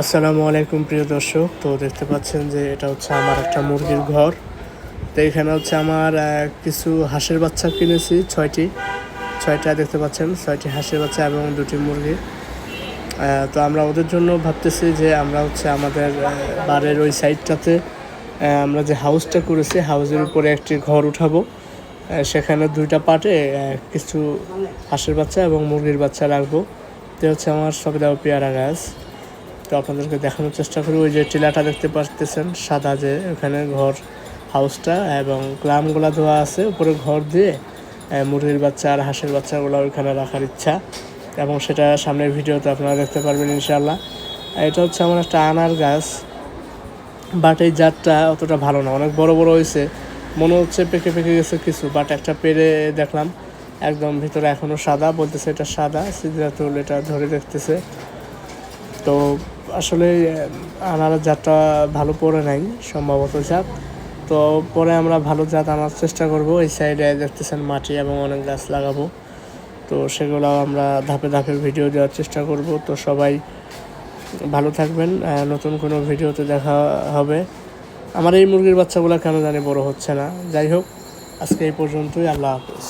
আসসালামু আলাইকুম প্রিয় দর্শক। তো দেখতে পাচ্ছেন যে এটা হচ্ছে আমার একটা মুরগির ঘর। তো এখানে হচ্ছে আমার কিছু হাঁসের বাচ্চা কিনেছি ৬টা দেখতে পাচ্ছেন, ৬টি হাঁসের বাচ্চা এবং ২টি মুরগি। তো আমরা ওদের জন্য ভাবতেছি যে আমরা হচ্ছে আমাদের বাড়ির ওই সাইডটাতে আমরা যে হাউসটা করেছি হাউসের উপরে একটি ঘর উঠাবো। সেখানে ২টা পার্টে কিছু হাঁসের বাচ্চা এবং মুরগির বাচ্চা রাখবো। তো হচ্ছে আমার সবেদা পেয়ারা গাছ। তো আপনাদেরকে দেখানোর চেষ্টা করি। ওই যে টিলাটা দেখতে পাচ্ছেন সাদা, যে ওখানে ঘর হাউসটা এবং গ্লামগুলা দেওয়া আছে, উপরে ঘর দিয়ে মুরগির বাচ্চা আর হাঁসের বাচ্চাগুলো ওইখানে রাখার ইচ্ছা, এবং সেটা সামনের ভিডিওতে আপনারা দেখতে পারবেন ইনশাআল্লাহ। এটা হচ্ছে আমার একটা আনার গাছ, বাট এই জাতটা অতটা ভালো না, অনেক বড় বড় হয়েছে, মনে হচ্ছে পেকে গেছে কিছু, বাট একটা পেরে দেখলাম একদম ভিতরে এখনও সাদা, বলতেছে এটা সাদা, সিদ্ধাতুল এটা ধরে দেখতেছে। তো আসলে আনার জাতটা ভালো পড়ে নাই সম্ভবত জাত। তো পরে আমরা ভালো জাত আনার চেষ্টা করব। এই সাইডে দেখতেছেন মাটি এবং অনেক গাছ লাগাবো, তো সেগুলো আমরা ধাপে ধাপে ভিডিও দেওয়ার চেষ্টা করব। তো সবাই ভালো থাকবেন, নতুন কোনো ভিডিওতে দেখা হবে। আমার এই মুরগির বাচ্চাগুলো কেন জানি বড় হচ্ছে না। যাই হোক, আজকে এই পর্যন্তই। আল্লাহ হাফেজ।